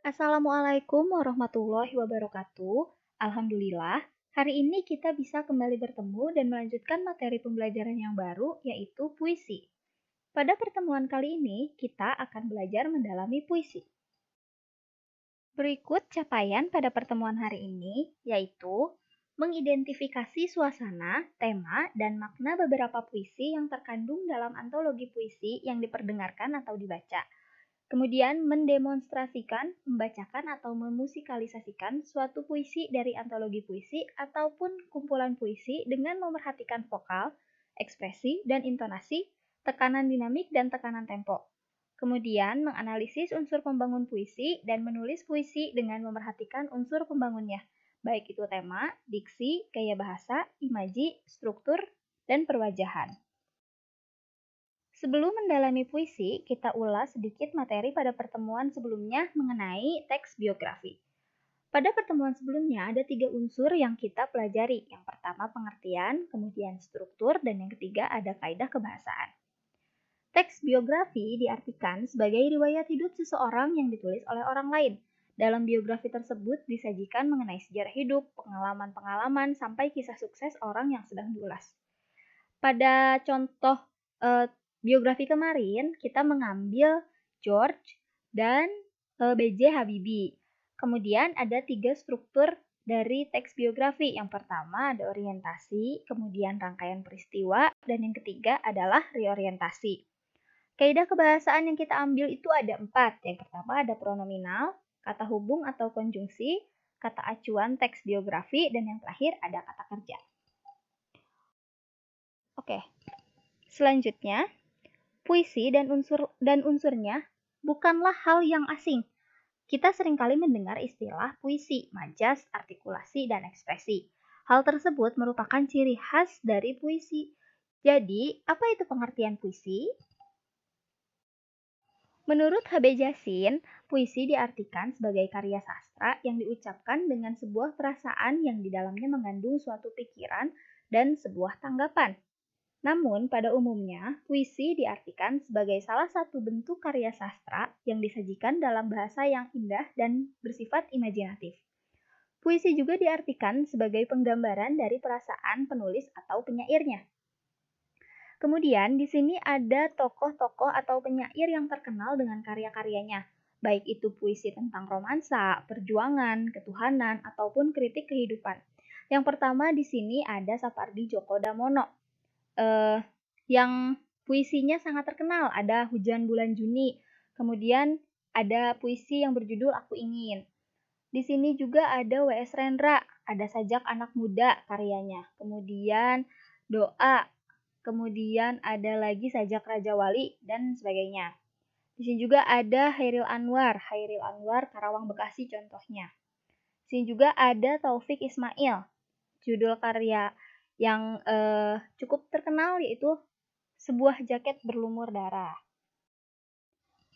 Assalamualaikum warahmatullahi wabarakatuh. Alhamdulillah, hari ini kita bisa kembali bertemu dan melanjutkan materi pembelajaran yang baru, yaitu puisi. Pada pertemuan kali ini, kita akan belajar mendalami puisi. Berikut capaian pada pertemuan hari ini, yaitu mengidentifikasi suasana, tema, dan makna beberapa puisi yang terkandung dalam antologi puisi yang diperdengarkan atau dibaca. Kemudian mendemonstrasikan, membacakan atau memusikalisasikan suatu puisi dari antologi puisi ataupun kumpulan puisi dengan memerhatikan vokal, ekspresi, dan intonasi, tekanan dinamik, dan tekanan tempo. Kemudian menganalisis unsur pembangun puisi dan menulis puisi dengan memerhatikan unsur pembangunnya, baik itu tema, diksi, gaya bahasa, imaji, struktur, dan perwajahan. Sebelum mendalami puisi, kita ulas sedikit materi pada pertemuan sebelumnya mengenai teks biografi. Pada pertemuan sebelumnya ada 3 unsur yang kita pelajari. Yang pertama pengertian, kemudian struktur, dan yang ketiga ada kaidah kebahasaan. Teks biografi diartikan sebagai riwayat hidup seseorang yang ditulis oleh orang lain. Dalam biografi tersebut disajikan mengenai sejarah hidup, pengalaman-pengalaman, sampai kisah sukses orang yang sedang diulas. Pada contoh biografi kemarin, kita mengambil George dan B.J. Habibie. Kemudian ada 3 struktur dari teks biografi. Yang pertama ada orientasi, kemudian rangkaian peristiwa, dan yang ketiga adalah reorientasi. Kaidah kebahasaan yang kita ambil itu ada 4. Yang pertama ada pronominal, kata hubung atau konjungsi, kata acuan teks biografi, dan yang terakhir ada kata kerja. Oke. Selanjutnya, puisi dan unsurnya bukanlah hal yang asing. Kita seringkali mendengar istilah puisi, majas, artikulasi, dan ekspresi. Hal tersebut merupakan ciri khas dari puisi. Jadi, apa itu pengertian puisi? Menurut H.B. Jasin, puisi diartikan sebagai karya sastra yang diucapkan dengan sebuah perasaan yang di dalamnya mengandung suatu pikiran dan sebuah tanggapan. Namun, pada umumnya, puisi diartikan sebagai salah satu bentuk karya sastra yang disajikan dalam bahasa yang indah dan bersifat imajinatif. Puisi juga diartikan sebagai penggambaran dari perasaan penulis atau penyairnya. Kemudian, di sini ada tokoh-tokoh atau penyair yang terkenal dengan karya-karyanya, baik itu puisi tentang romansa, perjuangan, ketuhanan, ataupun kritik kehidupan. Yang pertama di sini ada Sapardi Djoko Damono, yang puisinya sangat terkenal. Ada Hujan Bulan Juni, kemudian ada puisi yang berjudul Aku Ingin. Di sini juga ada W.S. Rendra, ada Sajak Anak Muda karyanya, kemudian Doa, kemudian ada lagi Sajak Raja Wali, dan sebagainya. Di sini juga ada Hairil Anwar Karawang Bekasi contohnya. Di sini juga ada Taufik Ismail, judul karya yang cukup terkenal yaitu Sebuah Jaket Berlumur Darah.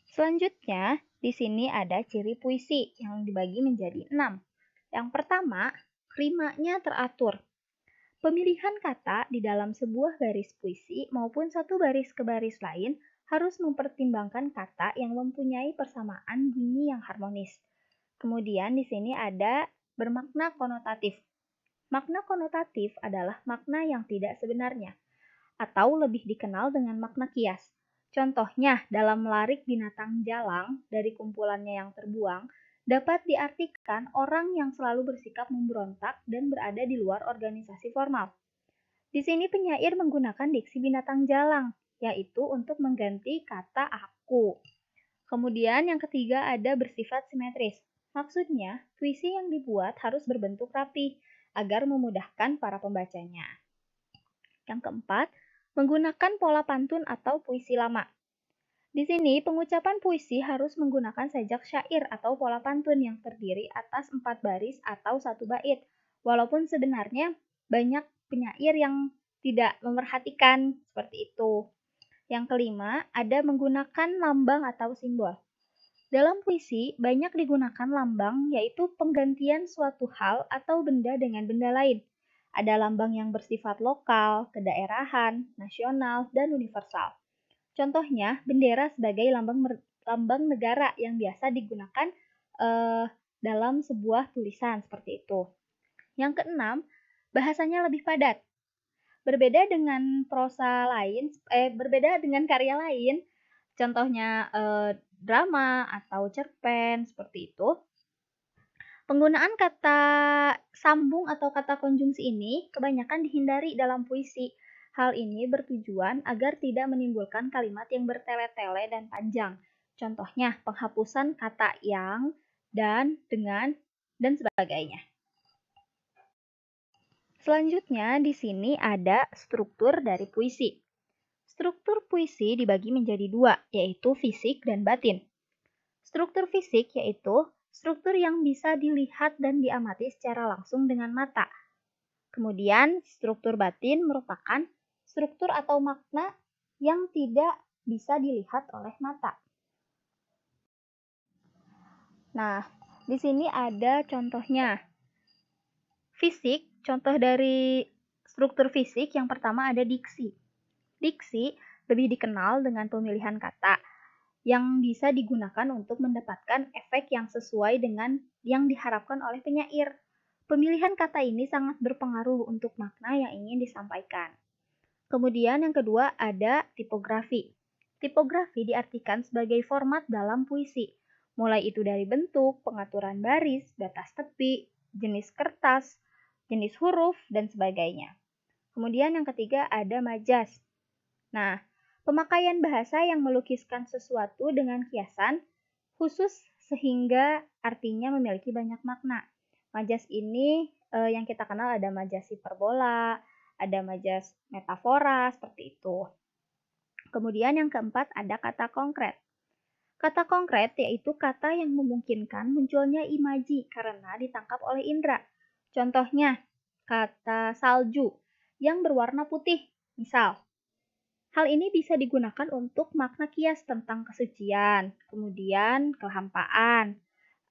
Selanjutnya, di sini ada ciri puisi yang dibagi menjadi 6. Yang pertama, rimanya teratur. Pemilihan kata di dalam sebuah baris puisi maupun satu baris ke baris lain harus mempertimbangkan kata yang mempunyai persamaan bunyi yang harmonis. Kemudian di sini ada bermakna konotatif. Makna konotatif adalah makna yang tidak sebenarnya, atau lebih dikenal dengan makna kias. Contohnya, dalam melarik binatang jalang dari kumpulannya yang terbuang, dapat diartikan orang yang selalu bersikap memberontak dan berada di luar organisasi formal. Di sini penyair menggunakan diksi binatang jalang, yaitu untuk mengganti kata aku. Kemudian yang ketiga ada bersifat simetris. Maksudnya, puisi yang dibuat harus berbentuk rapi agar memudahkan para pembacanya. Yang keempat, menggunakan pola pantun atau puisi lama. Di sini, pengucapan puisi harus menggunakan sajak syair atau pola pantun yang terdiri atas 4 baris atau 1 bait, walaupun sebenarnya banyak penyair yang tidak memerhatikan seperti itu. Yang kelima, ada menggunakan lambang atau simbol. Dalam puisi, banyak digunakan lambang, yaitu penggantian suatu hal atau benda dengan benda lain. Ada lambang yang bersifat lokal, kedaerahan, nasional, dan universal. Contohnya, bendera sebagai lambang negara yang biasa digunakan dalam sebuah tulisan seperti itu. Yang keenam, bahasanya lebih padat. Berbeda dengan karya lain, contohnya drama atau cerpen seperti itu. Penggunaan kata sambung atau kata konjungsi ini kebanyakan dihindari dalam puisi. Hal ini bertujuan agar tidak menimbulkan kalimat yang bertele-tele dan panjang. Contohnya, penghapusan kata yang, dan, dengan, dan sebagainya. Selanjutnya, di sini ada struktur dari puisi. Struktur puisi dibagi menjadi dua, yaitu fisik dan batin. Struktur fisik yaitu struktur yang bisa dilihat dan diamati secara langsung dengan mata. Kemudian, struktur batin merupakan struktur atau makna yang tidak bisa dilihat oleh mata. Nah, di sini ada contohnya. Fisik, contoh dari struktur fisik yang pertama ada diksi. Diksi lebih dikenal dengan pemilihan kata yang bisa digunakan untuk mendapatkan efek yang sesuai dengan yang diharapkan oleh penyair. Pemilihan kata ini sangat berpengaruh untuk makna yang ingin disampaikan. Kemudian yang kedua ada tipografi. Tipografi diartikan sebagai format dalam puisi, mulai itu dari bentuk, pengaturan baris, batas tepi, jenis kertas, jenis huruf, dan sebagainya. Kemudian yang ketiga ada majas. Nah, pemakaian bahasa yang melukiskan sesuatu dengan kiasan khusus sehingga artinya memiliki banyak makna. Majas ini yang kita kenal ada majas hiperbola, ada majas metafora, seperti itu. Kemudian yang keempat ada kata konkret. Kata konkret yaitu kata yang memungkinkan munculnya imaji karena ditangkap oleh indera. Contohnya, kata salju yang berwarna putih, misal. Hal ini bisa digunakan untuk makna kias tentang kesucian, kemudian kehampaan.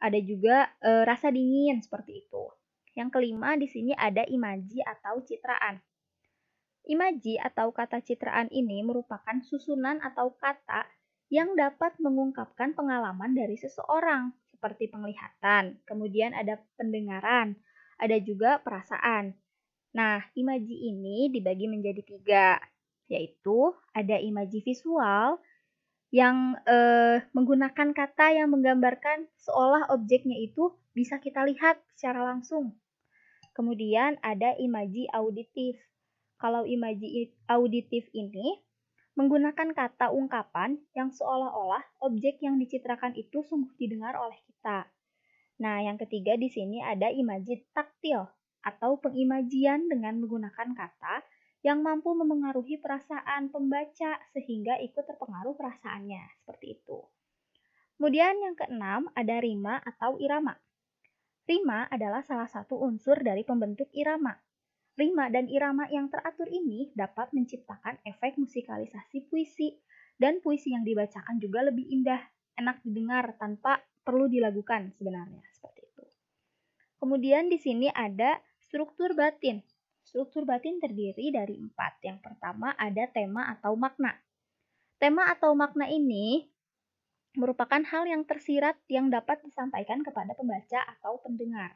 Ada juga rasa dingin seperti itu. Yang kelima di sini ada imaji atau citraan. Imaji atau kata citraan ini merupakan susunan atau kata yang dapat mengungkapkan pengalaman dari seseorang, seperti penglihatan, kemudian ada pendengaran, ada juga perasaan. Nah, imaji ini dibagi menjadi tiga, yaitu ada imaji visual yang menggunakan kata yang menggambarkan seolah objeknya itu bisa kita lihat secara langsung. Kemudian ada imaji auditif. Kalau imaji auditif ini menggunakan kata ungkapan yang seolah-olah objek yang dicitrakan itu sungguh didengar oleh kita. Nah, yang ketiga di sini ada imaji taktil atau pengimajian dengan menggunakan kata yang mampu memengaruhi perasaan pembaca sehingga ikut terpengaruh perasaannya, seperti itu. Kemudian yang keenam ada rima atau irama. Rima adalah salah satu unsur dari pembentuk irama. Rima dan irama yang teratur ini dapat menciptakan efek musikalisasi puisi, dan puisi yang dibacakan juga lebih indah, enak didengar tanpa perlu dilakukan sebenarnya, seperti itu. Kemudian di sini ada struktur batin. Struktur batin terdiri dari 4. Yang pertama ada tema atau makna. Tema atau makna ini merupakan hal yang tersirat yang dapat disampaikan kepada pembaca atau pendengar.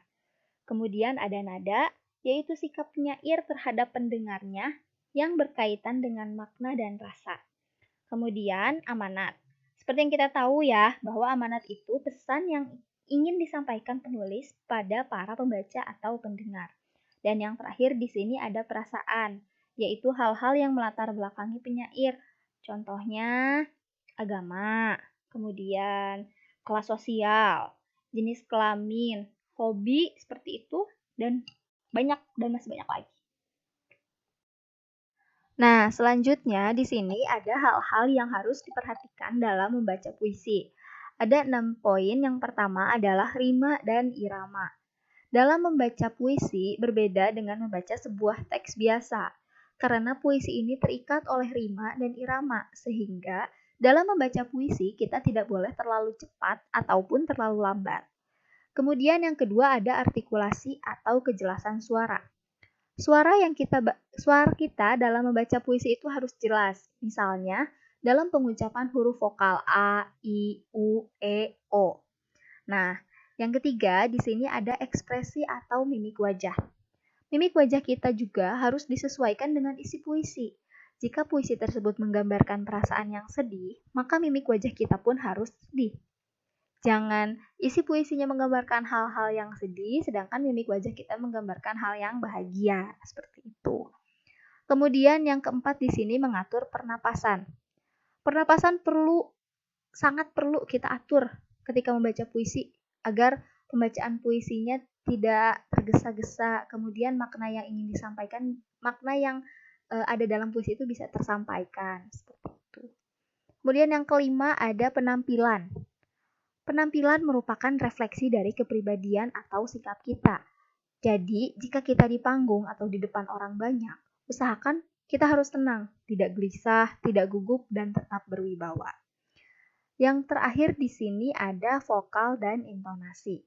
Kemudian ada nada, yaitu sikap penyair terhadap pendengarnya yang berkaitan dengan makna dan rasa. Kemudian amanat. Seperti yang kita tahu ya, bahwa amanat itu pesan yang ingin disampaikan penulis pada para pembaca atau pendengar. Dan yang terakhir di sini ada perasaan, yaitu hal-hal yang melatar belakangi penyair. Contohnya agama, kemudian kelas sosial, jenis kelamin, hobi seperti itu, dan masih banyak lagi. Nah, selanjutnya di sini ada hal-hal yang harus diperhatikan dalam membaca puisi. Ada 6 poin. Yang pertama adalah rima dan irama. Dalam membaca puisi berbeda dengan membaca sebuah teks biasa, karena puisi ini terikat oleh rima dan irama, sehingga dalam membaca puisi kita tidak boleh terlalu cepat ataupun terlalu lambat. Kemudian yang kedua ada artikulasi atau kejelasan suara. Suara kita dalam membaca puisi itu harus jelas. Misalnya, dalam pengucapan huruf vokal A, I, U, E, O. Nah, Yang ketiga, di sini ada ekspresi atau mimik wajah. Mimik wajah kita juga harus disesuaikan dengan isi puisi. Jika puisi tersebut menggambarkan perasaan yang sedih, maka mimik wajah kita pun harus sedih. Jangan isi puisinya menggambarkan hal-hal yang sedih, sedangkan mimik wajah kita menggambarkan hal yang bahagia, seperti itu. Kemudian yang keempat di sini mengatur pernapasan. Pernapasan sangat perlu kita atur ketika membaca puisi agar pembacaan puisinya tidak tergesa-gesa, kemudian makna yang ingin disampaikan, makna yang ada dalam puisi itu bisa tersampaikan, seperti itu. Kemudian yang kelima ada penampilan. Penampilan merupakan refleksi dari kepribadian atau sikap kita. Jadi, jika kita di panggung atau di depan orang banyak, usahakan kita harus tenang, tidak gelisah, tidak gugup, dan tetap berwibawa. Yang terakhir di sini ada vokal dan intonasi.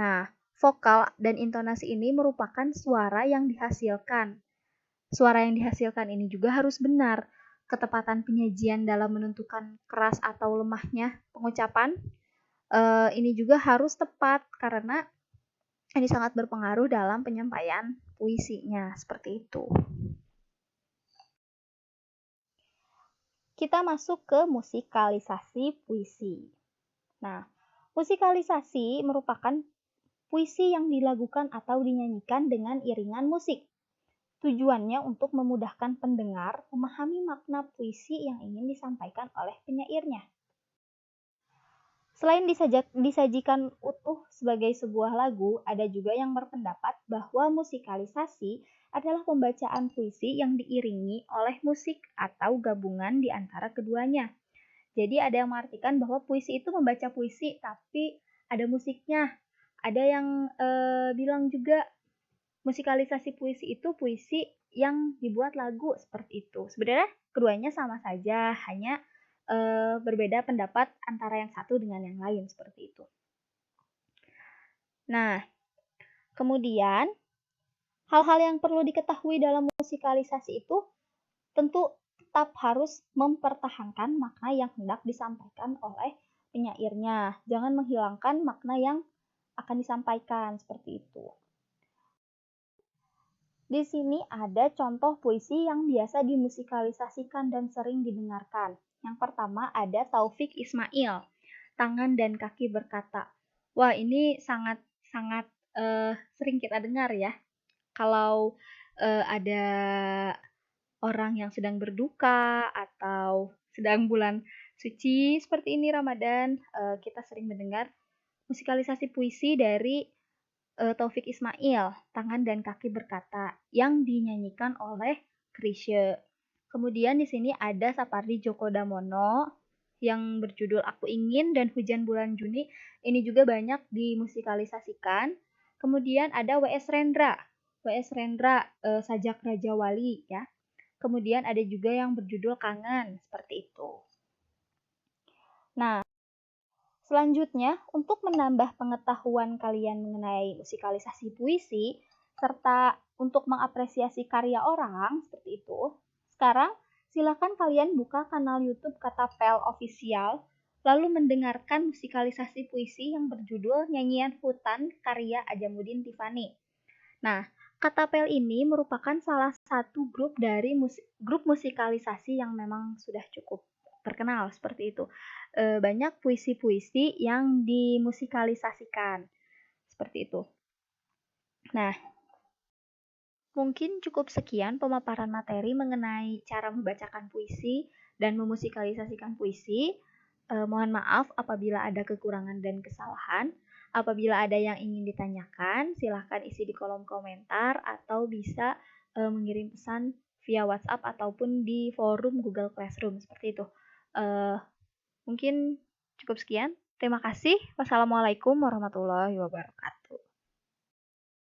Nah, vokal dan intonasi ini merupakan suara yang dihasilkan. Suara yang dihasilkan ini juga harus benar. Ketepatan penyajian dalam menentukan keras atau lemahnya pengucapan ini juga harus tepat karena ini sangat berpengaruh dalam penyampaian puisinya, seperti itu. Kita masuk ke musikalisasi puisi. Nah, musikalisasi merupakan puisi yang dilakukan atau dinyanyikan dengan iringan musik. Tujuannya untuk memudahkan pendengar memahami makna puisi yang ingin disampaikan oleh penyairnya. Selain disajikan utuh sebagai sebuah lagu, ada juga yang berpendapat bahwa musikalisasi adalah pembacaan puisi yang diiringi oleh musik atau gabungan di antara keduanya. Jadi ada yang mengartikan bahwa puisi itu membaca puisi tapi ada musiknya. Ada yang bilang juga musikalisasi puisi itu puisi yang dibuat lagu, seperti itu. Sebenarnya keduanya sama saja, hanya berbeda pendapat antara yang satu dengan yang lain, seperti itu. Nah, kemudian hal-hal yang perlu diketahui dalam musikalisasi itu tentu tetap harus mempertahankan makna yang hendak disampaikan oleh penyairnya. Jangan menghilangkan makna yang akan disampaikan, seperti itu. Di sini ada contoh puisi yang biasa dimusikalisasikan dan sering didengarkan. Yang pertama ada Taufik Ismail, Tangan dan Kaki Berkata. Wah, ini sangat sering kita dengar ya. Kalau ada orang yang sedang berduka atau sedang bulan suci seperti ini Ramadan, kita sering mendengar musikalisasi puisi dari Taufik Ismail, Tangan dan Kaki Berkata, yang dinyanyikan oleh Chrisye. Kemudian di sini ada Sapardi Djoko Damono yang berjudul Aku Ingin dan Hujan Bulan Juni. Ini juga banyak dimusikalisasikan. Kemudian ada W.S. Rendra. W.S. Rendra Sajak Raja Wali ya. Kemudian ada juga yang berjudul Kangen, seperti itu. Nah, selanjutnya, untuk menambah pengetahuan kalian mengenai musikalisasi puisi, serta untuk mengapresiasi karya orang, seperti itu, sekarang silakan kalian buka kanal YouTube Katapel Official, lalu mendengarkan musikalisasi puisi yang berjudul Nyanyian Hutan karya Ajamuddin Tiffany. Nah, Katapel ini merupakan salah satu grup dari grup musikalisasi yang memang sudah cukup terkenal, seperti itu. Banyak puisi-puisi yang dimusikalisasikan, seperti itu. Nah, mungkin cukup sekian pemaparan materi mengenai cara membacakan puisi dan memusikalisasikan puisi. Mohon maaf apabila ada kekurangan dan kesalahan. Apabila ada yang ingin ditanyakan, silahkan isi di kolom komentar atau bisa mengirim pesan via WhatsApp ataupun di forum Google Classroom, seperti itu. Mungkin cukup sekian. Terima kasih. Wassalamualaikum warahmatullahi wabarakatuh.